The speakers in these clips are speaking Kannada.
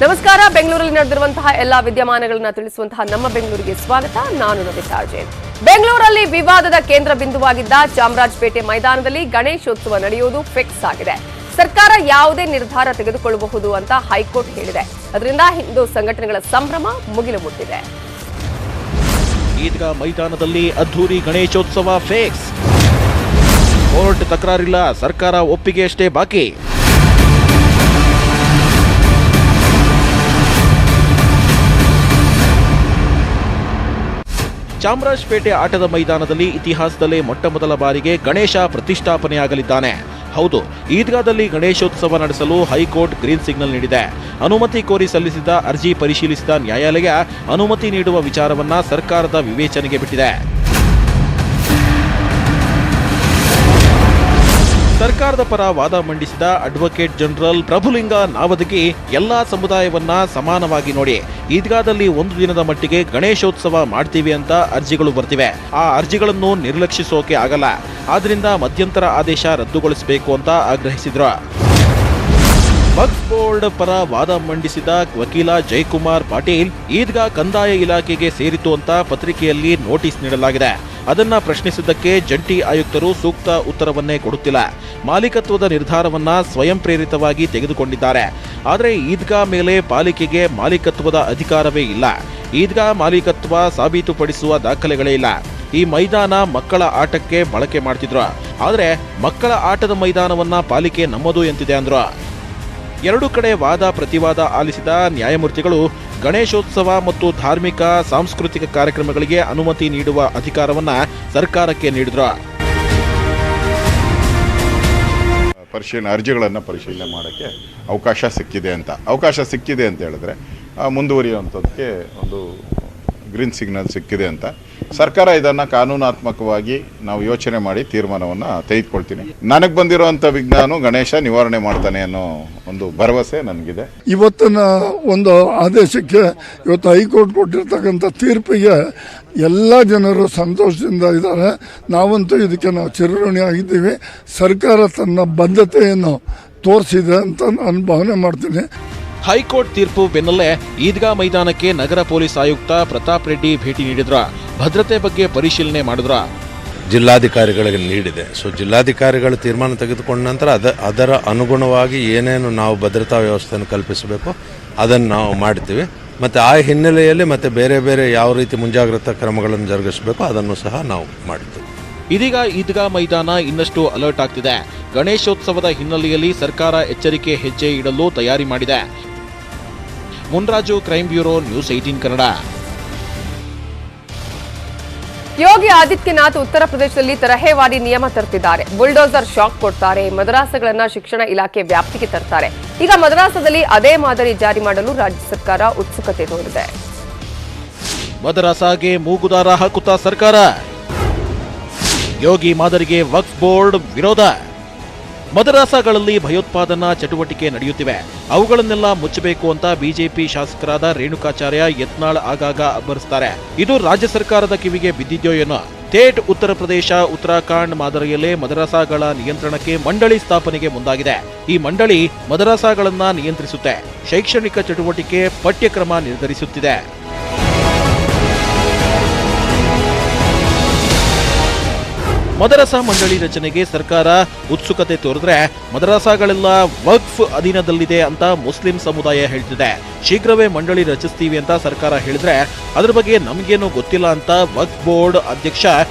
ನಮಸ್ಕಾರ. ಬೆಂಗಳೂರಲ್ಲಿ ನಡೆದಿರುವಂತಹ ಎಲ್ಲಾ ವಿದ್ಯಮಾನಗಳನ್ನು ತಿಳಿಸುವಂತಹ ನಮ್ಮ ಬೆಂಗಳೂರಿಗೆ ಸ್ವಾಗತ. ನಾನು ನವಿತಾ ಜೈನ್. ಬೆಂಗಳೂರಲ್ಲಿ ವಿವಾದದ ಕೇಂದ್ರ ಬಿಂದುವಾಗಿದ್ದ ಚಾಮರಾಜಪೇಟೆ ಮೈದಾನದಲ್ಲಿ ಗಣೇಶೋತ್ಸವ ನಡೆಯುವುದು ಫಿಕ್ಸ್ ಆಗಿದೆ. ಸರ್ಕಾರ ಯಾವುದೇ ನಿರ್ಧಾರ ತೆಗೆದುಕೊಳ್ಳಬಹುದು ಅಂತ ಹೈಕೋರ್ಟ್ ಹೇಳಿದೆ. ಅದರಿಂದ ಹಿಂದೂ ಸಂಘಟನೆಗಳ ಸಂಭ್ರಮ ಮುಗಿಲು ಮುಟ್ಟಿದೆ. ಈದ್ಗಾ ಮೈದಾನದಲ್ಲಿ ಅದ್ಧೂರಿ ಗಣೇಶೋತ್ಸವ ಫಿಕ್ಸ್. ಕೋರ್ಟ್ ತಕರಾರಿಲ್ಲ, ಸರ್ಕಾರ ಒಪ್ಪಿಗೆಯಷ್ಟೇ ಬಾಕಿ. ಚಾಮರಾಜಪೇಟೆ ಆಟದ ಮೈದಾನದಲ್ಲಿ ಇತಿಹಾಸದಲ್ಲೇ ಮೊಟ್ಟಮೊದಲ ಬಾರಿಗೆ ಗಣೇಶ ಪ್ರತಿಷ್ಠಾಪನೆಯಾಗಲಿದ್ದಾನೆ. ಹೌದು, ಈದ್ಗಾದಲ್ಲಿ ಗಣೇಶೋತ್ಸವ ನಡೆಸಲು ಹೈಕೋರ್ಟ್ ಗ್ರೀನ್ ಸಿಗ್ನಲ್ ನೀಡಿದೆ. ಅನುಮತಿ ಕೋರಿ ಸಲ್ಲಿಸಿದ ಅರ್ಜಿ ಪರಿಶೀಲಿಸಿದ ನ್ಯಾಯಾಲಯ ಅನುಮತಿ ನೀಡುವ ವಿಚಾರವನ್ನ ಸರ್ಕಾರದ ವಿವೇಚನೆಗೆ ಬಿಟ್ಟಿದೆ. ಸರ್ಕಾರದ ಪರ ವಾದ ಮಂಡಿಸಿದ ಅಡ್ವೊಕೇಟ್ ಜನರಲ್ ಪ್ರಭುಲಿಂಗ ನಾವದಗಿ ಎಲ್ಲಾ ಸಮುದಾಯವನ್ನ ಸಮಾನವಾಗಿ ನೋಡಿ, ಈದ್ಗಾದಲ್ಲಿ ಒಂದು ದಿನದ ಮಟ್ಟಿಗೆ ಗಣೇಶೋತ್ಸವ ಮಾಡ್ತೀವಿ ಅಂತ ಅರ್ಜಿಗಳು ಬರ್ತಿವೆ. ಆ ಅರ್ಜಿಗಳನ್ನು ನಿರ್ಲಕ್ಷಿಸೋಕೆ ಆಗಲ್ಲ. ಆದ್ರಿಂದ ಮಧ್ಯಂತರ ಆದೇಶ ರದ್ದುಗೊಳಿಸಬೇಕು ಅಂತ ಆಗ್ರಹಿಸಿದ್ರು. ವಕ್ಫ್ ಬೋರ್ಡ್ ಪರ ವಾದ ಮಂಡಿಸಿದ ವಕೀಲ ಜಯಕುಮಾರ್ ಪಾಟೀಲ್, ಈದ್ಗಾ ಕಂದಾಯ ಇಲಾಖೆಗೆ ಸೇರಿತು ಅಂತ ಪತ್ರಿಕೆಯಲ್ಲಿ ನೋಟಿಸ್ ನೀಡಲಾಗಿದೆ. ಅದನ್ನ ಪ್ರಶ್ನಿಸಿದ್ದಕ್ಕೆ ಜಂಟಿ ಆಯುಕ್ತರು ಸೂಕ್ತ ಉತ್ತರವನ್ನೇ ಕೊಡುತ್ತಿಲ್ಲ. ಮಾಲೀಕತ್ವದ ನಿರ್ಧಾರವನ್ನ ಸ್ವಯಂ ಪ್ರೇರಿತವಾಗಿ ತೆಗೆದುಕೊಂಡಿದ್ದಾರೆ. ಆದರೆ ಈದ್ಗಾ ಮೇಲೆ ಪಾಲಿಕೆಗೆ ಮಾಲೀಕತ್ವದ ಅಧಿಕಾರವೇ ಇಲ್ಲ. ಈದ್ಗಾ ಮಾಲೀಕತ್ವ ಸಾಬೀತುಪಡಿಸುವ ದಾಖಲೆಗಳೇ ಇಲ್ಲ. ಈ ಮೈದಾನ ಮಕ್ಕಳ ಆಟಕ್ಕೆ ಬಳಕೆ ಮಾಡ್ತಿದ್ರು. ಆದರೆ ಮಕ್ಕಳ ಆಟದ ಮೈದಾನವನ್ನ ಪಾಲಿಕೆ ನಮ್ಮದು ಎಂತಿದೆ ಅಂದ್ರು. ಎರಡು ಕಡೆ ವಾದ ಪ್ರತಿವಾದ ಆಲಿಸಿದ ನ್ಯಾಯಮೂರ್ತಿಗಳು ಗಣೇಶೋತ್ಸವ ಮತ್ತು ಧಾರ್ಮಿಕ ಸಾಂಸ್ಕೃತಿಕ ಕಾರ್ಯಕ್ರಮಗಳಿಗೆ ಅನುಮತಿ ನೀಡುವ ಅಧಿಕಾರವನ್ನ ಸರ್ಕಾರಕ್ಕೆ ನೀಡಿದ್ರು. ಅರ್ಜಿಗಳನ್ನು ಪರಿಶೀಲನೆ ಮಾಡೋಕ್ಕೆ ಅವಕಾಶ ಸಿಕ್ಕಿದೆ ಅಂತ ಹೇಳಿದ್ರೆ ಮುಂದುವರಿಯುವಂಥದ್ದಕ್ಕೆ ಒಂದು ಗ್ರೀನ್ ಸಿಗ್ನಲ್ ಸಿಕ್ಕಿದೆ ಅಂತ ಸರ್ಕಾರ ಇದನ್ನು ಕಾನೂನಾತ್ಮಕವಾಗಿ ನಾವು ಯೋಚನೆ ಮಾಡಿ ತೀರ್ಮಾನವನ್ನು ತೆಗೆದುಕೊಳ್ತೀನಿ. ನನಗೆ ಬಂದಿರುವಂಥ ವಿಜ್ಞಾನ ಗಣೇಶ ನಿವಾರಣೆ ಮಾಡ್ತಾನೆ ಅನ್ನೋ ಒಂದು ಭರವಸೆ ನನಗಿದೆ. ಇವತ್ತಿನ ಒಂದು ಆದೇಶಕ್ಕೆ ಇವತ್ತು ಹೈಕೋರ್ಟ್ ಕೊಟ್ಟಿರ್ತಕ್ಕಂಥ ತೀರ್ಪಿಗೆ ಎಲ್ಲ ಜನರು ಸಂತೋಷದಿಂದ ಇದ್ದಾರೆ. ನಾವಂತೂ ಇದಕ್ಕೆ ನಾವು ಚಿರಋಣಿ ಆಗಿದ್ದೀವಿ. ಸರ್ಕಾರ ತನ್ನ ಬದ್ಧತೆಯನ್ನು ತೋರಿಸಿದೆ ಅಂತ ನಾನು ಭಾವನೆ ಮಾಡ್ತೀನಿ. ಹೈಕೋರ್ಟ್ ತೀರ್ಪು ಬೆನ್ನಲ್ಲೇ ಈದ್ಗಾ ಮೈದಾನಕ್ಕೆ ನಗರ ಪೊಲೀಸ್ ಆಯುಕ್ತ ಪ್ರತಾಪ್ ರೆಡ್ಡಿ ಭೇಟಿ ನೀಡಿದ್ರ. ಭದ್ರತೆ ಬಗ್ಗೆ ಪರಿಶೀಲನೆ ಮಾಡಿದ್ರ. ಜಿಲ್ಲಾಧಿಕಾರಿಗಳಿಗೆ ನೀಡಿದೆ. ಜಿಲ್ಲಾಧಿಕಾರಿಗಳು ತೀರ್ಮಾನ ತೆಗೆದುಕೊಂಡ ನಂತರ ಅದರ ಅನುಗುಣವಾಗಿ ಏನೇನು ನಾವು ಭದ್ರತಾ ವ್ಯವಸ್ಥೆಯನ್ನು ಕಲ್ಪಿಸಬೇಕು ಅದನ್ನು ನಾವು ಮಾಡ್ತೀವಿ. ಮತ್ತು ಆ ಹಿನ್ನೆಲೆಯಲ್ಲಿ ಮತ್ತೆ ಬೇರೆ ಬೇರೆ ಯಾವ ರೀತಿ ಮುಂಜಾಗ್ರತಾ ಕ್ರಮಗಳನ್ನು ಜರುಗಿಸಬೇಕು ಅದನ್ನು ಸಹ ನಾವು ಮಾಡ್ತೀವಿ. ಇದೀಗ ಈದ್ಗಾ ಮೈದಾನ ಇನ್ನಷ್ಟು ಅಲರ್ಟ್ ಆಗ್ತಿದೆ. ಗಣೇಶೋತ್ಸವದ ಹಿನ್ನೆಲೆಯಲ್ಲಿ ಸರ್ಕಾರ ಎಚ್ಚರಿಕೆ ಹೆಜ್ಜೆ ಇಡಲು ತಯಾರಿ ಮಾಡಿದೆ. Munraju, crime bureau, news 18 Kannada. Yogi Adityanath ಉತ್ತರ ಪ್ರದೇಶದಲ್ಲಿ ತರಹೇವಾರಿ ನಿಯಮ ತರ್ತಿದ್ದಾರೆ. ಬುಲ್ಡೋಸರ್ ಶಾಕ್ ಕೊಡ್ತಾರೆ. ಮದ್ರಾಸಗಳನ್ನ ಶಿಕ್ಷಣ ಇಲಾಖೆ ವ್ಯಾಪ್ತಿಗೆ ತರ್ತಾರೆ. ಈಗ ಮದ್ರಾಸದಲ್ಲಿ ಅದೇ ಮಾದರಿ ಜಾರಿ ಮಾಡಲು ರಾಜ್ಯ ಸರ್ಕಾರ ಉತ್ಸುಕತೆ ತೋರಿದೆ. ಮದ್ರಾಸಾಗೆ ಮೂಗುದಾರ ಹಾಕುತ್ತಾ ಸರ್ಕಾರ. ಯೋಗಿ ಮಾದರಿಗೆ ವಕ್ಫ್ ಬೋರ್ಡ್ ವಿರೋಧ. ಮದರಸಾಗಳಲ್ಲಿ ಭಯೋತ್ಪಾದನಾ ಚಟುವಟಿಕೆ ನಡೆಯುತ್ತಿವೆ, ಅವುಗಳನ್ನೆಲ್ಲ ಮುಚ್ಚಬೇಕು ಅಂತ ಬಿಜೆಪಿ ಶಾಸಕರಾದ ರೇಣುಕಾಚಾರ್ಯ ಯತ್ನಾಳ್ ಆಗಾಗ ಅಬ್ಬರಿಸುತ್ತಾರೆ. ಇದು ರಾಜ್ಯ ಸರ್ಕಾರದ ಕಿವಿಗೆ ಬಿದ್ದಿದ್ಯೋ ಏನೋ. ಥೇಟ್ ಉತ್ತರ ಪ್ರದೇಶ, ಉತ್ತರಾಖಂಡ್ ಮಾದರಿಯಲ್ಲೇ ಮದರಸಾಗಳ ನಿಯಂತ್ರಣಕ್ಕೆ ಮಂಡಳಿ ಸ್ಥಾಪನೆಗೆ ಮುಂದಾಗಿದೆ. ಈ ಮಂಡಳಿ ಮದರಸಾಗಳನ್ನ ನಿಯಂತ್ರಿಸುತ್ತೆ, ಶೈಕ್ಷಣಿಕ ಚಟುವಟಿಕೆ, ಪಠ್ಯಕ್ರಮ ನಿರ್ಧರಿಸುತ್ತಿದೆ. ಮದರಸಾ ಮಂಡಳಿ ರಚನೆಗೆ ಸರ್ಕಾರ ಉತ್ಸುಕತೆ ತೋರಿದ್ರೆ ಮದರಸಾಗಳೆಲ್ಲ ವಕ್ಫ್ ಅಧೀನದಲ್ಲಿದೆ ಅಂತ ಮುಸ್ಲಿಂ ಸಮುದಾಯ ಹೇಳ್ತಿದೆ. ಶೀಘ್ರವೇ ಮಂಡಳಿ ರಚಿಸ್ತೀವಿ ಅಂತ ಸರ್ಕಾರ ಹೇಳಿದ್ರೆ ಅದ್ರ ಬಗ್ಗೆ ನಮಗೇನು ಗೊತ್ತಿಲ್ಲ ಅಂತ ವಕ್ಫ್ ಬೋರ್ಡ್ ಅಧ್ಯಕ್ಷ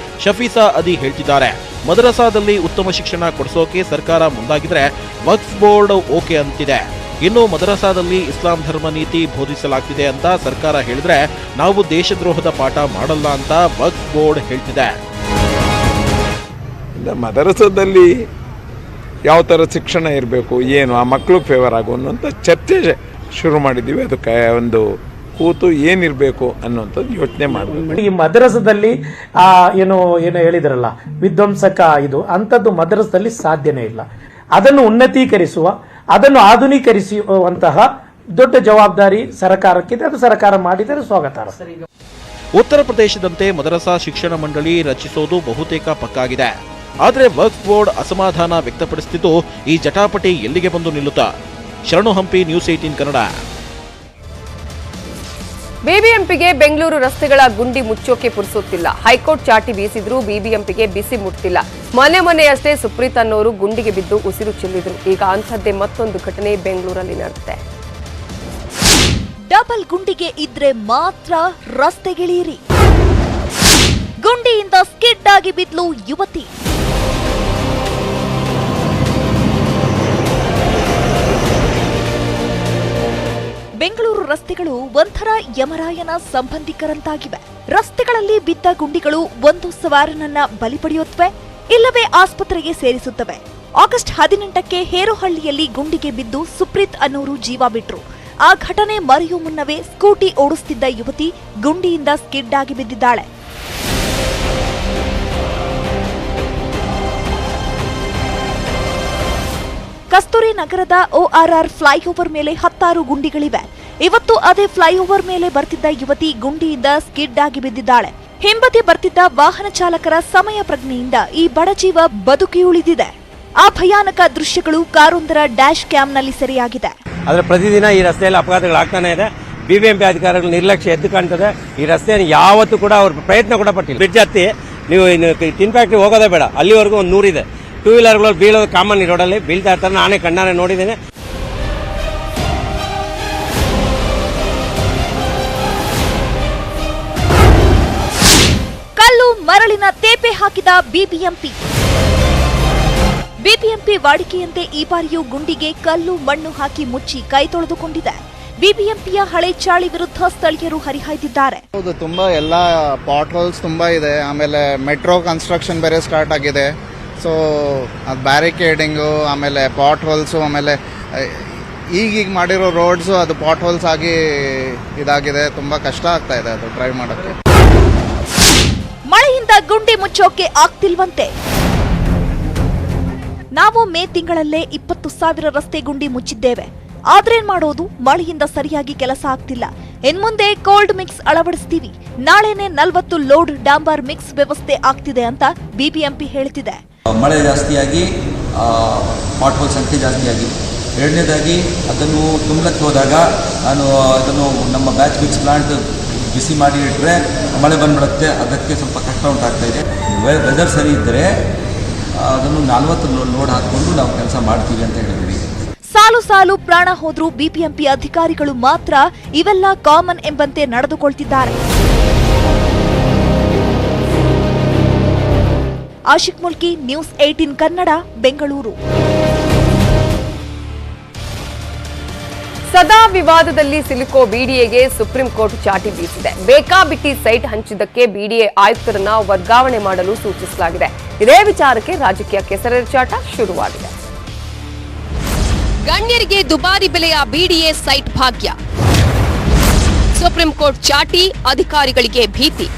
ಶಫೀಸಾ ಅದಿ ಹೇಳ್ತಿದ್ದಾರೆ. ಮದರಸಾದಲ್ಲಿ ಉತ್ತಮ ಶಿಕ್ಷಣ ಕೊಡಿಸೋಕೆ ಸರ್ಕಾರ ಮುಂದಾಗಿದ್ರೆ ವಕ್ಫ್ ಬೋರ್ಡ್ ಓಕೆ ಅಂತಿದೆ. ಇನ್ನು ಮದರಸಾದಲ್ಲಿ ಇಸ್ಲಾಂ ಧರ್ಮ ನೀತಿ ಬೋಧಿಸಲಾಗ್ತಿದೆ ಅಂತ ಸರ್ಕಾರ ಹೇಳಿದ್ರೆ ನಾವು ದೇಶದ್ರೋಹದ ಪಾಠ ಮಾಡಲ್ಲ ಅಂತ ವಕ್ಫ್ ಬೋರ್ಡ್ ಹೇಳ್ತಿದೆ. ಮದರಸದಲ್ಲಿ ಯಾವ ಥರ ಶಿಕ್ಷಣ ಇರಬೇಕು, ಏನು ಆ ಮಕ್ಕಳು ಫೇವರ್ ಆಗು ಅನ್ನೋಂಥ ಚರ್ಚೆ ಶುರು ಮಾಡಿದ್ದೀವಿ. ಅದಕ್ಕೆ ಒಂದು ಕೂತು ಏನಿರಬೇಕು ಅನ್ನೋಂಥದ್ದು ಯೋಚನೆ ಮಾಡಬೇಕು. ಈ ಮದರಸದಲ್ಲಿ ಏನು ಹೇಳಿದ್ರಲ್ಲ ವಿಧ್ವಂಸಕ ಇದು ಅಂಥದ್ದು ಮದರಸದಲ್ಲಿ ಸಾಧ್ಯನೇ ಇಲ್ಲ. ಅದನ್ನು ಉನ್ನತೀಕರಿಸುವ, ಅದನ್ನು ಆಧುನೀಕರಿಸುವಂತಹ ದೊಡ್ಡ ಜವಾಬ್ದಾರಿ ಸರ್ಕಾರಕ್ಕಿದೆ. ಅದು ಸರ್ಕಾರ ಮಾಡಿದರೆ ಸ್ವಾಗತಾರ್ಹ. ಉತ್ತರ ಪ್ರದೇಶದಂತೆ ಮದರಸಾ ಶಿಕ್ಷಣ ಮಂಡಳಿ ರಚಿಸೋದು ಬಹುತೇಕ ಪಕ್ಕಾಗಿದೆ. ಆದರೆ ವಕ್ಫ್ ಬೋರ್ಡ್ ಅಸಮಾಧಾನ ವ್ಯಕ್ತಪಡಿಸುತ್ತಿದ್ದು ಈ ಜಟಾಪಟಿ ಎಲ್ಲಿಗೆ ಬಂದು ನಿಲ್ಲುತ್ತಾ? ಶರಣು ಹಂಪಿ, ನ್ಯೂಸ್ 18 ಕನ್ನಡ. ಬಿಬಿಎಂಪಿಗೆ ಬೆಂಗಳೂರು ರಸ್ತೆಗಳ ಗುಂಡಿ ಮುಚ್ಚೋಕೆ ಪುರುಸುತ್ತಿಲ್ಲ. ಹೈಕೋರ್ಟ್ ಚಾಟಿ ಬೀಸಿದ್ರೂ ಬಿಬಿಎಂಪಿಗೆ ಬಿಸಿ ಮುಟ್ತಿಲ್ಲ. ಮೊನ್ನೆಯಷ್ಟೇ ಸುಪ್ರೀತ್ ಅನ್ನೋರು ಗುಂಡಿಗೆ ಬಿದ್ದು ಉಸಿರು ಚೆಲ್ಲಿದ್ರು. ಈಗ ಅಂಥದ್ದೇ ಮತ್ತೊಂದು ಘಟನೆ ಬೆಂಗಳೂರಲ್ಲಿ ನಡೆದಿದೆ. ಡಬಲ್ ಗುಂಡಿಗೆ ಇದ್ರೆ ಮಾತ್ರ ರಸ್ತೆಗಿಳಿಯಿರಿ. ಗುಂಡಿಯಿಂದ ಸ್ಕಿಡ್ ಆಗಿ ಬಿದ್ಲು ಯುವತಿ. ಬೆಂಗಳೂರು ರಸ್ತೆಗಳು ಒಂಥರ ಯಮರಾಯನ ಸಂಬಂಧಿಕರಂತಾಗಿವೆ. ರಸ್ತೆಗಳಲ್ಲಿ ಬಿದ್ದ ಗುಂಡಿಗಳು ಒಂದು ಸವಾರನನ್ನ ಬಲಿ ಪಡೆಯುತ್ತವೆ, ಇಲ್ಲವೇ ಆಸ್ಪತ್ರೆಗೆ ಸೇರಿಸುತ್ತವೆ. ಆಗಸ್ಟ್ 18ಕ್ಕೆ ಹೇರೋಹಳ್ಳಿಯಲ್ಲಿ ಗುಂಡಿಗೆ ಬಿದ್ದು ಸುಪ್ರೀತ್ ಅನ್ನೋರು ಜೀವ ಬಿಟ್ರು. ಆ ಘಟನೆ ಮರೆಯೋ ಮುನ್ನವೇ ಸ್ಕೂಟಿ ಓಡಿಸುತ್ತಿದ್ದ ಯುವತಿ ಗುಂಡಿಯಿಂದ ಸ್ಕಿಡ್ ಆಗಿ ಬಿದ್ದಿದ್ದಾಳೆ. ಕಸ್ತೂರಿ ನಗರದ ORR ಫ್ಲೈಓವರ್ ಮೇಲೆ 10 ಗುಂಡಿಗಳಿವೆ. ಇವತ್ತು ಅದೇ ಫ್ಲೈಓವರ್ ಮೇಲೆ ಬರ್ತಿದ್ದ ಯುವತಿ ಗುಂಡಿಯಿಂದ ಸ್ಕಿಡ್ ಆಗಿ ಬಿದ್ದಿದ್ದಾಳೆ. ಹಿಂಬದಿ ಬರ್ತಿದ್ದ ವಾಹನ ಚಾಲಕರ ಸಮಯ ಪ್ರಜ್ಞೆಯಿಂದ ಈ ಬಡಜೀವ ಬದುಕಿಯುಳಿದಿದೆ. ಆ ಭಯಾನಕ ದೃಶ್ಯಗಳು ಕಾರೊಂದರ ಡ್ಯಾಶ್ ಕ್ಯಾಮ್ನಲ್ಲಿ ಸೆರೆಯಾಗಿದೆ. ಆದರೆ ಪ್ರತಿದಿನ ಈ ರಸ್ತೆಯಲ್ಲಿ ಅಪಘಾತಗಳಾಗ್ತಾನೆ ಇದೆ. ಬಿಬಿಎಂಪಿ ಅಧಿಕಾರಿಗಳ ನಿರ್ಲಕ್ಷ್ಯ ಎದ್ದು ಕಾಣ್ತದೆ. ಈ ರಸ್ತೆಯನ್ನು ಯಾವತ್ತೂ ಕೂಡ ಅವ್ರ ಪ್ರಯತ್ನ ಕೂಡ ಪಟ್ಟಿಲ್ಲ. ಬ್ರಿಡ್ಜ್ ಹತ್ತಿ ನೀವು ಟಿನ್ ಫ್ಯಾಕ್ಟ್ರಿ ಹೋಗೋದೇ ಬೇಡ, ಅಲ್ಲಿವರೆಗೂ ಒಂದು 100 ಇದೆ. 2 ವೀಲರ್ಗಳು ಬೀಳೋದು ಕಾಮನ್ ಈ ರೋಡಲ್ಲಿ, ಬೀಳ್ತಾ ಇರ್ತಾರೆ. ನಾನೇ ಕಣ್ಣಾರೆ ನೋಡಿದ್ದೇನೆ. ಕಲ್ಲು ಮರಳಿನ ತೇಪೆ ಹಾಕಿದ ಬಿಬಿಎಂಪಿ. ಬಿಬಿಎಂಪಿ ವಾಡಿಕೆಯಂತೆ ಈ ಬಾರಿಯೂ ಗುಂಡಿಗೆ ಕಲ್ಲು ಮಣ್ಣು ಹಾಕಿ ಮುಚ್ಚಿ ಕೈ ತೊಳೆದುಕೊಂಡಿದೆ. ಬಿಬಿಎಂಪಿಯ ಹಳೆ ಚಾಳಿ ವಿರುದ್ಧ ಸ್ಥಳೀಯರು ಹರಿಹಾಯ್ದಿದ್ದಾರೆ. ಹೌದು, ತುಂಬಾ ಎಲ್ಲ ಪಾಟ್ ಹೋಲ್ಸ್ ತುಂಬಾ ಇದೆ. ಆಮೇಲೆ ಮೆಟ್ರೋ ಕನ್ಸ್ಟ್ರಕ್ಷನ್ ಬೇರೆ ಸ್ಟಾರ್ಟ್ ಆಗಿದೆ. ಸೊ ಅದು ಬ್ಯಾರಿಕೇಡಿಂಗು, ಆಮೇಲೆ ಪಾಟ್ ಹೋಲ್ಸು, ಆಮೇಲೆ ಈಗೀಗ ಮಾಡಿರೋ ರೋಡ್ಸು ಅದು ಪಾಟ್ ಹೋಲ್ಸ್ ಆಗಿ ಇದಾಗಿದೆ. ತುಂಬಾ ಕಷ್ಟ ಆಗ್ತಾ ಇದೆ ಅದು ಡ್ರೈವ್ ಮಾಡೋಕ್ಕೆ. ಮಳೆಯಿಂದ ಗುಂಡಿ ಮುಚ್ಚೋಕೆ ಆಗ್ತಿಲ್ವಂತೆ. ನಾವು ಮೇ ತಿಂಗಳಲ್ಲೇ 20,000 ರಸ್ತೆ ಗುಂಡಿ ಮುಚ್ಚಿದ್ದೇವೆ. ಆದ್ರೇನ್ ಮಾಡೋದು, ಮಳೆಯಿಂದ ಸರಿಯಾಗಿ ಕೆಲಸ ಆಗ್ತಿಲ್ಲ. ಇನ್ಮುಂದೆ ಕೋಲ್ಡ್ ಮಿಕ್ಸ್ ಅಳವಡಿಸ್ತೀವಿ. ನಾಳೆನೆ 40 ಲೋಡ್ ಡಾಂಬರ್ ಮಿಕ್ಸ್ ವ್ಯವಸ್ಥೆ ಆಗ್ತಿದೆ ಅಂತ ಬಿಬಿಎಂಪಿ ಹೇಳ್ತಿದೆ. ಮಳೆ ಜಾಸ್ತಿಯಾಗಿ ಪಾಟ್ ಹೋಲ್ ಸಂಖ್ಯೆ ಜಾಸ್ತಿಯಾಗಿ, ಎರಡನೇದಾಗಿ ಅದನ್ನು ತುಂಬಲಕ್ಕೆ ಹೋದಾಗ ಅದನ್ನು ನಮ್ಮ ಬ್ಯಾಚ್ ಮಿಕ್ಸ್ ಪ್ಲಾಂಟ್ ಬಿಸಿ ಮಾಡಿ ಇಟ್ಟರೆ ಮಳೆ ಬಂದ್ಬಿಡುತ್ತೆ. ಅದಕ್ಕೆ ಸ್ವಲ್ಪ ಕಷ್ಟ ಉಂಟಾಗ್ತಾ ಇದೆ. ವೆದರ್ ಸರಿ ಇದ್ದರೆ ಅದನ್ನು 40 ಲೋಡ್ ಹಾಕಿಕೊಂಡು ನಾವು ಕೆಲಸ ಮಾಡ್ತೀವಿ ಅಂತ ಹೇಳಿದ್ವಿ. ಸಾಲು ಸಾಲು ಪ್ರಾಣ ಹೋದ್ರೂ ಬಿಬಿಎಂಪಿ ಅಧಿಕಾರಿಗಳು ಮಾತ್ರ ಇವೆಲ್ಲ ಕಾಮನ್ ಎಂಬಂತೆ ನಡೆದುಕೊಳ್ತಿದ್ದಾರೆ. ಆಶಿಕ್ ಮುಲ್ಕಿ, ನ್ಯೂಸ್ 18 ಕನ್ನಡ, ಬೆಂಗಳೂರು. ಸದಾ ವಿವಾದದಲ್ಲಿ ಸಿಲುಕೋ ಬಿಡಿಎಗೆ ಸುಪ್ರೀಂ ಕೋರ್ಟ್ ಚಾಟಿ ಬೀಸಿದೆ. ಬೇಕಾಬಿಟ್ಟಿ ಸೈಟ್ ಹಂಚಿದ್ದಕ್ಕೆ ಬಿಡಿಎ ಆಯುಕ್ತರನ್ನ ವರ್ಗಾವಣೆ ಮಾಡಲು ಸೂಚಿಸಲಾಗಿದೆ. ಇದೇ ವಿಚಾರಕ್ಕೆ ರಾಜಕೀಯ ಕೆಸರೆರಚಾಟ ಶುರುವಾಗಿದೆ. ಗಣ್ಯರಿಗೆ ದುಬಾರಿ ಬೆಲೆಯ ಬಿಡಿಎ ಸೈಟ್ ಭಾಗ್ಯ. ಸುಪ್ರೀಂ ಕೋರ್ಟ್ ಚಾಟಿ, ಅಧಿಕಾರಿಗಳಿಗೆ ಭೀತಿ.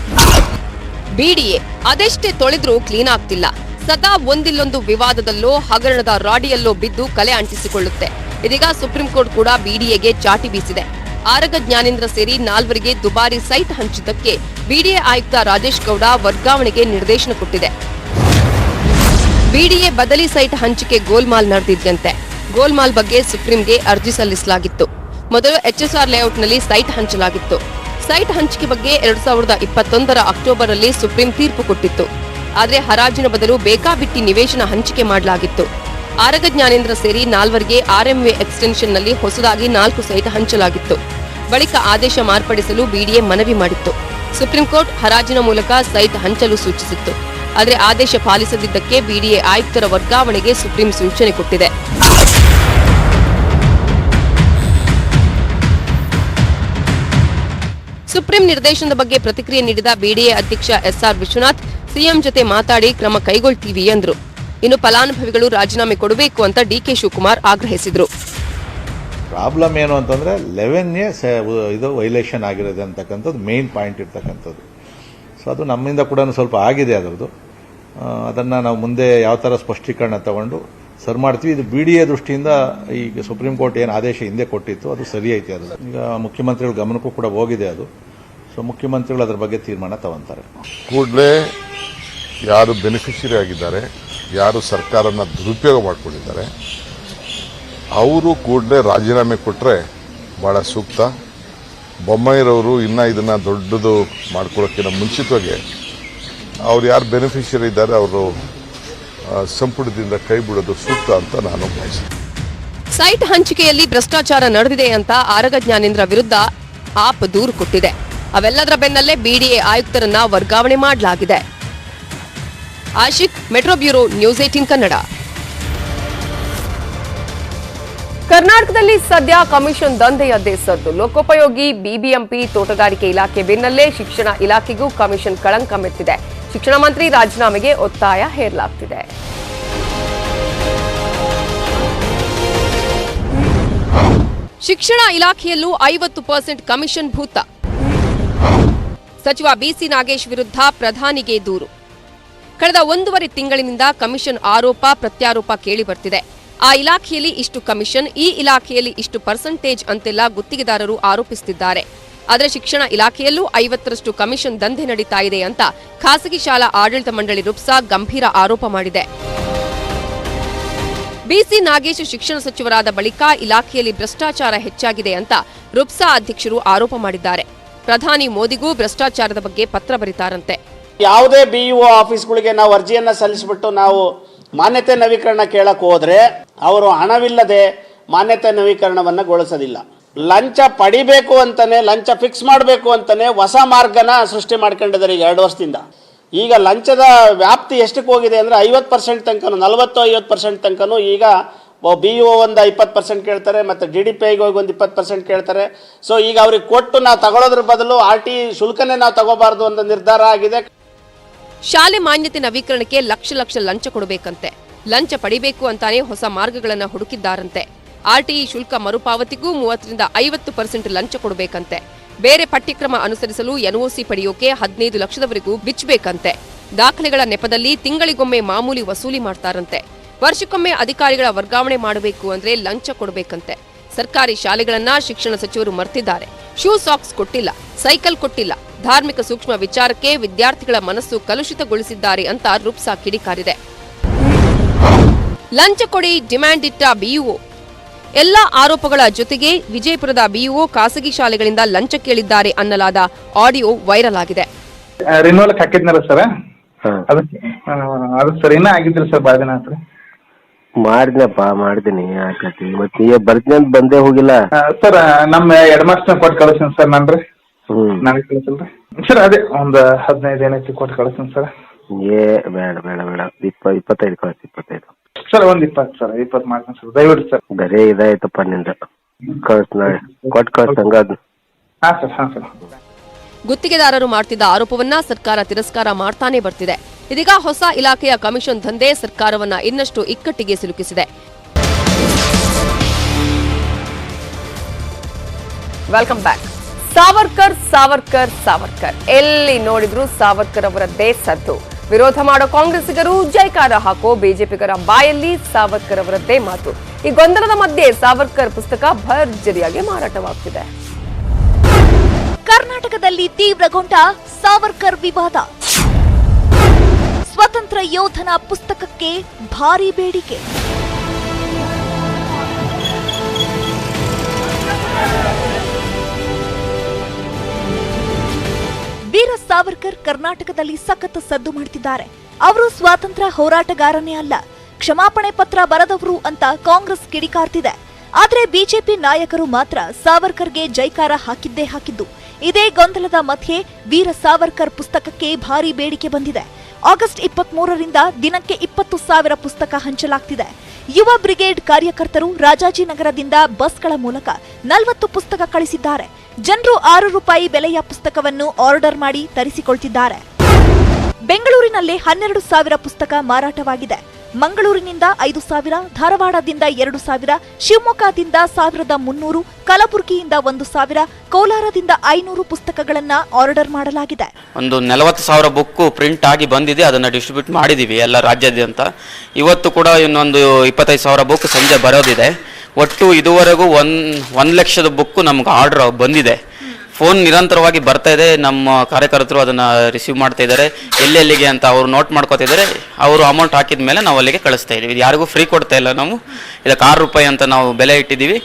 ಬಿಡಿಎ ಅದೆಷ್ಟೇ ತೊಳೆದ್ರೂ ಕ್ಲೀನ್ ಆಗ್ತಿಲ್ಲ. ಸದಾ ಒಂದಿಲ್ಲೊಂದು ವಿವಾದದಲ್ಲೋ ಹಗರಣದ ರಾಡಿಯಲ್ಲೋ ಬಿದ್ದು ಕಲೆ ಅಂಟಿಸಿಕೊಳ್ಳುತ್ತೆ. ಇದೀಗ ಸುಪ್ರೀಂ ಕೋರ್ಟ್ ಕೂಡ ಬಿಡಿಎಗೆ ಚಾಟಿ ಬೀಸಿದೆ. ಆರಗ ಜ್ಞಾನೇಂದ್ರ ಸೇರಿ 4 ದುಬಾರಿ ಸೈಟ್ ಹಂಚಿದ್ದಕ್ಕೆ ಬಿಡಿಎ ಆಯುಕ್ತ ರಾಜೇಶ್ ಗೌಡ ವರ್ಗಾವಣೆಗೆ ನಿರ್ದೇಶನ ಕೊಟ್ಟಿದೆ. ಬಿಡಿಎ ಬದಲಿ ಸೈಟ್ ಹಂಚಿಕೆ ಗೋಲ್ಮಾಲ್ ನಡೆದಿದ್ದಂತೆ. ಗೋಲ್ಮಾಲ್ ಬಗ್ಗೆ ಸುಪ್ರೀಂಗೆ ಅರ್ಜಿ ಸಲ್ಲಿಸಲಾಗಿತ್ತು. ಮೊದಲು HSR ಲೇಔಟ್ನಲ್ಲಿ ಸೈಟ್ ಹಂಚಲಾಗಿತ್ತು. ಸೈಟ್ ಹಂಚಿಕೆ ಬಗ್ಗೆ 2021 ಅಕ್ಟೋಬರ್ ಅಲ್ಲಿ ಸುಪ್ರೀಂ ತೀರ್ಪು ಕೊಟ್ಟಿತ್ತು. ಆದರೆ ಹರಾಜಿನ ಬದಲು ಬೇಕಾಬಿಟ್ಟಿ ನಿವೇಶನ ಹಂಚಿಕೆ ಮಾಡಲಾಗಿತ್ತು. ಆರಗ ಜ್ಞಾನೇಂದ್ರ ಸೇರಿ 4 RMA ಎಕ್ಸ್ಟೆನ್ಷನ್ನಲ್ಲಿ ಹೊಸದಾಗಿ 4 ಸೈಟ್ ಹಂಚಲಾಗಿತ್ತು. ಬಳಿಕ ಆದೇಶ ಮಾರ್ಪಡಿಸಲು ಬಿಡಿಎ ಮನವಿ ಮಾಡಿತ್ತು. ಸುಪ್ರೀಂ ಕೋರ್ಟ್ ಹರಾಜಿನ ಮೂಲಕ ಸೈಟ್ ಹಂಚಲು ಸೂಚಿಸಿತ್ತು. ಆದರೆ ಆದೇಶ ಪಾಲಿಸದಿದ್ದಕ್ಕೆ ಬಿಡಿಎ ಆಯುಕ್ತರ ವರ್ಗಾವಣೆಗೆ ಸುಪ್ರೀಂ ಸೂಚನೆ ಕೊಟ್ಟಿದೆ. ಸುಪ್ರೀಂ ನಿರ್ದೇಶನದ ಬಗ್ಗೆ ಪ್ರತಿಕ್ರಿಯೆ ನೀಡಿದ ಬಿಡಿಎ ಅಧ್ಯಕ್ಷ SR ವಿಶ್ವನಾಥ್, ಸಿಎಂ ಜೊತೆ ಮಾತಾಡಿ ಕ್ರಮ ಕೈಗೊಳ್ತೀವಿ ಎಂದರು. ಇನ್ನು ಫಲಾನುಭವಿಗಳು ರಾಜೀನಾಮೆ ಕೊಡಬೇಕು ಅಂತ DK ಶಿವಕುಮಾರ್ ಆಗ್ರಹಿಸಿದರು. ಪ್ರಾಬ್ಲಮ್ ಏನು ಅಂತಂದ್ರೆ 11 ಇದು ವೈಲೇಷನ್ ಆಗಿರೋದು ಅಂತಕ್ಕಂಥದ್ದು ಮೇನ್ ಪಾಯಿಂಟ್ ಇರ್ತಕ್ಕಂಥದ್ದು. ಸೊ ಅದು ನಮ್ಮಿಂದ ಕೂಡ ಸ್ವಲ್ಪ ಆಗಿದೆ ಅದರದ್ದು. ಅದನ್ನು ನಾವು ಮುಂದೆ ಯಾವ ಥರ ಸ್ಪಷ್ಟೀಕರಣ ತಗೊಂಡು ಸರ್ ಮಾಡ್ತೀವಿ. ಇದು ಬಿಡಿಎ ದೃಷ್ಟಿಯಿಂದ ಈಗ ಸುಪ್ರೀಂ ಕೋರ್ಟ್ ಏನು ಆದೇಶ ಹಿಂದೆ ಕೊಟ್ಟಿತ್ತು ಅದು ಸರಿ ಐತೆ. ಅದು ಈಗ ಮುಖ್ಯಮಂತ್ರಿಗಳ ಗಮನಕ್ಕೂ ಕೂಡ ಹೋಗಿದೆ ಅದು. ಸೊ ಮುಖ್ಯಮಂತ್ರಿಗಳು ಅದರ ಬಗ್ಗೆ ತೀರ್ಮಾನ ತಗೊಂತಾರೆ. ಕೂಡಲೇ ಯಾರು ಬೆನಿಫಿಷರಿ ಆಗಿದ್ದಾರೆ, ಯಾರು ಸರ್ಕಾರನ ದುರುಪಯೋಗ ಮಾಡಿಕೊಂಡಿದ್ದಾರೆ, ಅವರು ಕೂಡಲೇ ರಾಜೀನಾಮೆ ಕೊಟ್ಟರೆ ಭಾಳ ಸೂಕ್ತ. ಬೊಮ್ಮಾಯಿರವರು ಇನ್ನೂ ಇದನ್ನು ದೊಡ್ಡದು ಮಾಡ್ಕೊಳ್ಳೋಕ್ಕಿಂತ ಮುಂಚಿತವಾಗಿ ಅವ್ರು ಯಾರು ಬೆನಿಫಿಷರಿ ಇದ್ದಾರೆ ಅವರು ಸಂಪುಟದಿಂದ ಕೈ ಬಿಡೋದು ಸೂಕ್ತ ಅಂತ ನಾನು ಬಯಸ್ತೀನಿ. ಸೈಟ್ ಹಂಚಿಕೆಯಲ್ಲಿ ಭ್ರಷ್ಟಾಚಾರ ನಡೆದಿದೆ ಅಂತ ಆರಗ ಜ್ಞಾನೇಂದ್ರ ವಿರುದ್ಧ ಆಪ್ ದೂರು ಕೊಟ್ಟಿದೆ. ಅವೆಲ್ಲದರ ಬೆನ್ನಲ್ಲೇ ಬಿಡಿಎ ಆಯುಕ್ತರನ್ನ ವರ್ಗಾವಣೆ ಮಾಡಲಾಗಿದೆ. Ashiq, metro bureau, news 18 Kannada. ಕರ್ನಾಟಕದಲ್ಲಿ ಸದ್ಯ ಕಮಿಷನ್ ದಂಧೆಯದ್ದೇ ಸದ್ದು. ಲೋಕೋಪಯೋಗಿ, ಬಿಬಿಎಂಪಿ, ತೋಟಗಾರಿಕೆ ಇಲಾಖೆ ಬೆನ್ನಲ್ಲೇ ಶಿಕ್ಷಣ ಇಲಾಖೆಗೂ ಕಮಿಷನ್ ಕಳಂಕ ಮೆತ್ತಿದೆ. ಶಿಕ್ಷಣ ಮಂತ್ರಿ ರಾಜೀನಾಮೆಗೆ ಒತ್ತಾಯ ಹೇರಲಾಗ್ತಿದೆ. ಶಿಕ್ಷಣ ಇಲಾಖೆಯಲ್ಲೂ 50% ಕಮಿಷನ್ ಭೂತ. ಸಚಿವ ಬಿಸಿ ನಾಗೇಶ್ ವಿರುದ್ಧ ಪ್ರಧಾನಿಗೆ ದೂರು. ಕಳೆದ 1.5 ತಿಂಗಳಿನಿಂದ ಕಮಿಷನ್ ಆರೋಪ ಪ್ರತ್ಯಾರೋಪ ಕೇಳಿ ಬರ್ತಿದೆ. ಆ ಇಲಾಖೆಯಲ್ಲಿ ಇಷ್ಟು ಕಮಿಷನ್, ಈ ಇಲಾಖೆಯಲ್ಲಿ ಇಷ್ಟು ಪರ್ಸೆಂಟೇಜ್ ಅಂತೆಲ್ಲ ಗುತ್ತಿಗೆದಾರರು ಆರೋಪಿಸುತ್ತಿದ್ದಾರೆ. ಆದರೆ ಶಿಕ್ಷಣ ಇಲಾಖೆಯಲ್ಲೂ 50ರಷ್ಟು ಕಮಿಷನ್ ದಂಧೆ ನಡೀತಾ ಇದೆ ಅಂತ ಖಾಸಗಿ ಶಾಲಾ ಆಡಳಿತ ಮಂಡಳಿ ರುಪ್ಸಾ ಗಂಭೀರ ಆರೋಪ ಮಾಡಿದೆ. ಬಿಸಿ ನಾಗೇಶ್ ಶಿಕ್ಷಣ ಸಚಿವರಾದ ಬಳಿಕ ಇಲಾಖೆಯಲ್ಲಿ ಭ್ರಷ್ಟಾಚಾರ ಹೆಚ್ಚಾಗಿದೆ ಅಂತ ರುಪ್ಸಾ ಅಧ್ಯಕ್ಷರು ಆರೋಪ ಮಾಡಿದ್ದಾರೆ. ಪ್ರಧಾನಿ ಮೋದಿಗೂ ಭ್ರಷ್ಟಾಚಾರದ ಬಗ್ಗೆ ಪತ್ರ ಬರೀತಾರಂತೆ. ಯಾವುದೇ ಬಿಇಒ ಆಫೀಸ್ಗಳಿಗೆ ನಾವು ಅರ್ಜಿಯನ್ನ ಸಲ್ಲಿಸಿಬಿಟ್ಟು ನಾವು ಮಾನ್ಯತೆ ನವೀಕರಣ ಕೇಳಕ್ ಹೋದ್ರೆ ಅವರು ಹಣವಿಲ್ಲದೆ ಮಾನ್ಯತೆ ನವೀಕರಣವನ್ನ ಗೊಳಿಸೋದಿಲ್ಲ. ಲಂಚ ಪಡಿಬೇಕು ಅಂತಾನೆ, ಲಂಚ ಫಿಕ್ಸ್ ಮಾಡಬೇಕು ಅಂತಾನೆ ಹೊಸ ಮಾರ್ಗನ ಸೃಷ್ಟಿ ಮಾಡ್ಕೊಂಡಿದ್ದಾರೆ ಈಗ 2 ವರ್ಷದಿಂದ. ಈಗ ಲಂಚದ ವ್ಯಾಪ್ತಿ ಎಷ್ಟಕ್ಕೆ ಹೋಗಿದೆ ಅಂದರೆ 50% ತನಕನೂ, 40-50% ತನಕನೂ ಈಗ ಬಿಇಒ ಒಂದು 20% ಕೇಳ್ತಾರೆ, ಮತ್ತು DDPIಗೆ ಹೋಗಿ ಒಂದು 20% ಕೇಳ್ತಾರೆ. ಸೊ ಈಗ ಅವ್ರಿಗೆ ಕೊಟ್ಟು ನಾವು ತಗೊಳ್ಳೋದ್ರ ಬದಲು RT ಶುಲ್ಕನೇ ನಾವು ತಗೋಬಾರ್ದು ಅಂತ ನಿರ್ಧಾರ ಆಗಿದೆ. ಶಾಲೆ ಮಾನ್ಯತೆ ನವೀಕರಣಕ್ಕೆ ಲಕ್ಷ ಲಂಚ ಕೊಡಬೇಕಂತೆ. ಲಂಚ ಪಡಿಬೇಕು ಅಂತಾನೆ ಹೊಸ ಮಾರ್ಗಗಳನ್ನು ಹುಡುಕಿದ್ದಾರಂತೆ. RTE ಶುಲ್ಕ ಮರುಪಾವತಿಗೂ 30-50% ಲಂಚ ಕೊಡಬೇಕಂತೆ. ಬೇರೆ ಪಠ್ಯಕ್ರಮ ಅನುಸರಿಸಲು NOC ಪಡೆಯೋಕೆ 15 ಲಕ್ಷದವರೆಗೂ ಬಿಚ್ಚಬೇಕಂತೆ. ದಾಖಲೆಗಳ ನೆಪದಲ್ಲಿ ತಿಂಗಳಿಗೊಮ್ಮೆ ಮಾಮೂಲಿ ವಸೂಲಿ ಮಾಡ್ತಾರಂತೆ. ವರ್ಷಕ್ಕೊಮ್ಮೆ ಅಧಿಕಾರಿಗಳ ವರ್ಗಾವಣೆ ಮಾಡಬೇಕು ಅಂದ್ರೆ ಲಂಚ ಕೊಡಬೇಕಂತೆ. ಸರ್ಕಾರಿ ಶಾಲೆಗಳನ್ನ ಶಿಕ್ಷಣ ಸಚಿವರು ಮರ್ತಿದ್ದಾರೆ. ಶೂ ಸಾಕ್ಸ್ ಕೊಟ್ಟಿಲ್ಲ, ಸೈಕಲ್ ಕೊಟ್ಟಿಲ್ಲ. ಧಾರ್ಮಿಕ ಸೂಕ್ಷ್ಮ ವಿಚಾರಕ್ಕೆ ವಿದ್ಯಾರ್ಥಿಗಳ ಮನಸ್ಸು ಕಲುಷಿತಗೊಳಿಸಿದ್ದಾರೆ ಅಂತ ರುಪ್ಸಾ ಕಿಡಿಕಾರಿದೆ. ಲಂಚ ಕೊಡಿ ಡಿಮ್ಯಾಂಡ್ ಇಟ್ಟ ಬಿಇಒ. ಎಲ್ಲ ಆರೋಪಗಳ ಜೊತೆಗೆ ವಿಜಯಪುರದ ಬಿಇಒ ಖಾಸಗಿ ಶಾಲೆಗಳಿಂದ ಲಂಚ ಕೇಳಿದ್ದಾರೆ ಅನ್ನಲಾದ ಆಡಿಯೋ ವೈರಲ್ ಆಗಿದೆ. ರಿನೋಲ್ ಹಾಕಿದ್ನಲ್ಲ ಸರ್, ಅದು ಸರ್ ಇನ್ನೂ ಆಗಿದ್ರಿ ಸರ್, ಭಾಳ ದಿನ ಆತ್ರಿ. ಮಾಡಿದೀನಿ ಆಕತಿ ಮತ್ತೆ ಬರ್ತೀನಿ ಅಂತ ಬಂದೇ ಹೋಗಿಲ್ಲ ಸರ್. ನಮ್ಮ ಹೆಡ್ ಮಾಸ್ಟರ್ ಕೊಟ್ಟು ಕಳಿಸ್ತೀನಿ ಸರ್ ನಾನು ರೀ. ನಾಳೆ ಕಳಿಸಲ್ರಿ ಸರ್? ಅದೇ ಒಂದು 15 ಏನೈತಿ ಕೊಟ್ಟು ಕಳಿಸ್ತೀನಿ ಸರ್. ಬೇಡ 25 ಕಳಿಸಿ. 25 ಸರ್, ಒಂದು 20 ಸರ್, 20 ಮಾಡ್ತೀನಿ ಸರ್, ದಯವಿಟ್ಟು ಸರ್. ಬರೇ ಇದಾಯ್ತಪ್ಪ ನಿಂದ. ಕಳ್ಸ ನಾಳೆ ಕೊಟ್ಟು ಕಳ್ಸಂಗ. ಹಾಂ ಸರ್, ಹಾಂ ಸರ್. ಗುತ್ತಿಗೆದಾರರು ಮಾಡ್ತಿದ್ದ ಆರೋಪವನ್ನ ಸರ್ಕಾರ ತಿರಸ್ಕಾರ ಮಾಡ್ತಾನೆ ಬರ್ತಿದೆ. ಇದೀಗ ಹೊಸ ಇಲಾಖೆಯ ಕಮಿಷನ್ ದಂಧೆ ಸರ್ಕಾರವನ್ನ ಇನ್ನಷ್ಟು ಇಕ್ಕಟ್ಟಿಗೆ ಸಿಲುಕಿಸಿದೆ. Welcome back. ಸಾವರ್ಕರ್ ಸಾವರ್ಕರ್ ಸಾವರ್ಕರ್, ಎಲ್ಲಿ ನೋಡಿದ್ರು ಸಾವರ್ಕರ್ ಅವರದ್ದೇ ಸದ್ದು. ವಿರೋಧ ಮಾಡೋ ಕಾಂಗ್ರೆಸ್ಸಿಗರು ಜೈಕಾರ ಹಾಕೋ ಬಿಜೆಪಿಗರ ಬಾಯಲ್ಲಿ ಸಾವರ್ಕರ್ ಅವರದ್ದೇ ಮಾತು. ಈ ಗೊಂದಲದ ಮಧ್ಯೆ ಸಾವರ್ಕರ್ ಪುಸ್ತಕ ಭರ್ಜರಿಯಾಗಿ ಮಾರಾಟವಾಗ್ತಿದೆ. ಕರ್ನಾಟಕದಲ್ಲಿ ತೀವ್ರಗೊಂಡ ಸಾವರ್ಕರ್ ವಿವಾದ. ಸ್ವತಂತ್ರ ಯೋಧನ ಪುಸ್ತಕಕ್ಕೆ ಭಾರೀ ಬೇಡಿಕೆ. ವೀರ ಸಾವರ್ಕರ್ ಕರ್ನಾಟಕದಲ್ಲಿ ಸಖತ್ ಸದ್ದು ಮಾಡುತ್ತಿದ್ದಾರೆ. ಅವರು ಸ್ವಾತಂತ್ರ್ಯ ಹೋರಾಟಗಾರನೇ ಅಲ್ಲ, ಕ್ಷಮಾಪಣೆ ಪತ್ರ ಬರೆದವರು ಅಂತ ಕಾಂಗ್ರೆಸ್ ಕಿಡಿಕಾರ್ತಿದೆ. ಆದರೆ ಬಿಜೆಪಿ ನಾಯಕರು ಮಾತ್ರ ಸಾವರ್ಕರ್ಗೆ ಜೈಕಾರ ಹಾಕಿದ್ದೇ ಹಾಕಿದ್ದು. ಇದೇ ಗೊಂದಲದ ಮಧ್ಯೆ ವೀರ ಸಾವರ್ಕರ್ ಪುಸ್ತಕಕ್ಕೆ ಭಾರೀ ಬೇಡಿಕೆ ಬಂದಿದೆ. ಆಗಸ್ಟ್ 23ರಿಂದ ದಿನಕ್ಕೆ 20,000 ಪುಸ್ತಕ ಹಂಚಲಾಗ್ತಿದೆ. ಯುವ ಬ್ರಿಗೇಡ್ ಕಾರ್ಯಕರ್ತರು ರಾಜಾಜಿನಗರದಿಂದ ಬಸ್ಗಳ ಮೂಲಕ 40 ಪುಸ್ತಕ ಕಳಿಸಿದ್ದಾರೆ. ಜನರು ₹6 ಬೆಲೆಯ ಪುಸ್ತಕವನ್ನು ಆರ್ಡರ್ ಮಾಡಿ ತರಿಸಿಕೊಳ್ತಿದ್ದಾರೆ. ಬೆಂಗಳೂರಿನಲ್ಲಿ 12,000 ಪುಸ್ತಕ ಮಾರಾಟವಾಗಿದೆ. ಮಂಗಳೂರಿನಿಂದ 5,000, ಧಾರವಾಡದಿಂದ 2,000, ಶಿವಮೊಗ್ಗದಿಂದ 1,300, ಕಲಬುರಗಿಯಿಂದ 1,000, ಕೋಲಾರದಿಂದ 500 ಪುಸ್ತಕಗಳನ್ನ ಆರ್ಡರ್ ಮಾಡಲಾಗಿದೆ. ಒಂದು 40,000 ಬುಕ್ ಪ್ರಿಂಟ್ ಆಗಿ ಬಂದಿದೆ. ಅದನ್ನ ಡಿಸ್ಟ್ರಿಬ್ಯೂಟ್ ಮಾಡಿದೀವಿ ಎಲ್ಲ ರಾಜ್ಯಾದ್ಯಂತ. ಇವತ್ತು ಕೂಡ ಇನ್ನೊಂದು 25,000 ಬುಕ್ ಸಂಜೆ ಬರೋದಿದೆ. ಒಟ್ಟು ಇದುವರೆಗೂ 1 ಲಕ್ಷದ ಬುಕ್ ನಮ್ಗೆ ಆರ್ಡರ್ ಬಂದಿದೆ. ಫೋನ್ ನಿರಂತರವಾಗಿ ಬರ್ತಾ ಇದೆ. ನಮ್ಮ ಕಾರ್ಯಕರ್ತರು ಅದನ್ನು ರಿಸೀವ್ ಮಾಡ್ತಾ ಇದ್ದಾರೆ. ಎಲ್ಲೆಲ್ಲಿಗೆ ಅಂತ ಅವರು ನೋಟ್ ಮಾಡ್ಕೋತಿದ್ದಾರೆ. ಅವರು ಅಮೌಂಟ್ ಹಾಕಿದ ಮೇಲೆ ನಾವು ಅಲ್ಲಿಗೆ ಕಳಿಸ್ತಾ ಇದ್ದೀವಿ. ಇದು ಯಾರಿಗೂ ಫ್ರೀ ಕೊಡ್ತಾ ಇಲ್ಲ. ನಾವು ಇದಕ್ಕೆ ₹6 ಅಂತ ನಾವು ಬೆಲೆ ಇಟ್ಟಿದ್ದೀವಿ.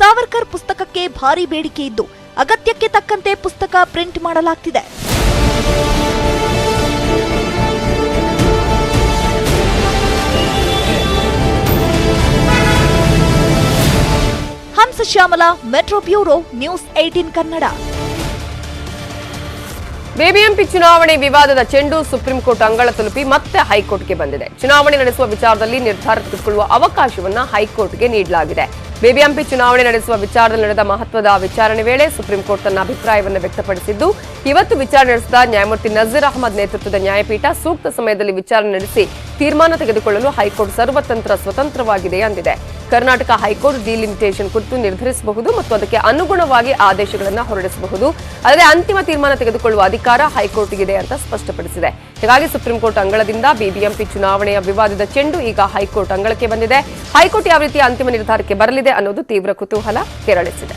ಸಾವರ್ಕರ್ ಪುಸ್ತಕಕ್ಕೆ ಭಾರಿ ಬೇಡಿಕೆ ಇದ್ದು ಅಗತ್ಯಕ್ಕೆ ತಕ್ಕಂತೆ ಪುಸ್ತಕ ಪ್ರಿಂಟ್ ಮಾಡಲಾಗ್ತಿದೆ. Hamsa Shyamala, metro bureau, news 18 Kannada. BBMP ಚುನಾವಣೆ ವಿವಾದದ ಚೆಂಡು ಸುಪ್ರೀಂ ಕೋರ್ಟ್ ಅಂಗಳ ತಲುಪಿ ಮತ್ತೆ ಹೈಕೋರ್ಟ್ಗೆ ಬಂದಿದೆ. ಚುನಾವಣೆ ನಡೆಸುವ ವಿಚಾರದಲ್ಲಿ ನಿರ್ಧಾರ ತೆಗೆದುಕೊಳ್ಳುವ ಅವಕಾಶವನ್ನ ಹೈಕೋರ್ಟ್ಗೆ ನೀಡಲಾಗಿದೆ. ಬಿಬಿಎಂಪಿ ಚುನಾವಣೆ ನಡೆಸುವ ವಿಚಾರದಲ್ಲಿ ನಡೆದ ಮಹತ್ವದ ವಿಚಾರಣೆ ವೇಳೆ ಸುಪ್ರೀಂ ಕೋರ್ಟ್ ತನ್ನ ಅಭಿಪ್ರಾಯವನ್ನು ವ್ಯಕ್ತಪಡಿಸಿದ್ದು, ಇವತ್ತು ವಿಚಾರಣೆ ನಡೆಸಿದ ನ್ಯಾಯಮೂರ್ತಿ ನಜೀರ್ ಅಹಮದ್ ನೇತೃತ್ವದ ನ್ಯಾಯಪೀಠ ಸೂಕ್ತ ಸಮಯದಲ್ಲಿ ವಿಚಾರಣೆ ನಡೆಸಿ ತೀರ್ಮಾನ ತೆಗೆದುಕೊಳ್ಳಲು ಹೈಕೋರ್ಟ್ ಸರ್ವತಂತ್ರ ಸ್ವತಂತ್ರವಾಗಿದೆ ಎಂದಿದೆ. ಕರ್ನಾಟಕ ಹೈಕೋರ್ಟ್ ಡಿಲಿಮಿಟೇಷನ್ ಕುರಿತು ನಿರ್ಧರಿಸಬಹುದು ಮತ್ತು ಅದಕ್ಕೆ ಅನುಗುಣವಾಗಿ ಆದೇಶಗಳನ್ನು ಹೊರಡಿಸಬಹುದು. ಅಲ್ಲದೆ ಅಂತಿಮ ತೀರ್ಮಾನ ತೆಗೆದುಕೊಳ್ಳುವ ಅಧಿಕಾರ ಹೈಕೋರ್ಟ್ಗಿದೆ ಅಂತ ಸ್ಪಷ್ಟಪಡಿಸಿದೆ. ಹೀಗಾಗಿ ಸುಪ್ರೀಂ ಕೋರ್ಟ್ ಅಂಗಳದಿಂದ ಬಿಬಿಎಂಪಿ ಚುನಾವಣೆಯ ವಿವಾದದ ಚೆಂಡು ಈಗ ಹೈಕೋರ್ಟ್ ಅಂಗಳಕ್ಕೆ ಬಂದಿದೆ. ಹೈಕೋರ್ಟ್ ಯಾವ ರೀತಿಯ ಅಂತಿಮ ನಿರ್ಧಾರಕ್ಕೆ ಬರಲಿದೆ ಅನ್ನೋದು ತೀವ್ರ ಕುತೂಹಲ ಕೆರಳಿಸಿದೆ.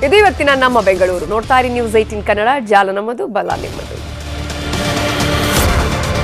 ಇದು ಇವತ್ತಿನ ನಮ್ಮ ಬೆಂಗಳೂರು. ನೋಡ್ತಾ ಇರಿ ನ್ಯೂಸ್ 18 ಕನ್ನಡ. ಜಾಲ ನಮ್ಮದು, ಬಲ ನಿಮ್ಮದು.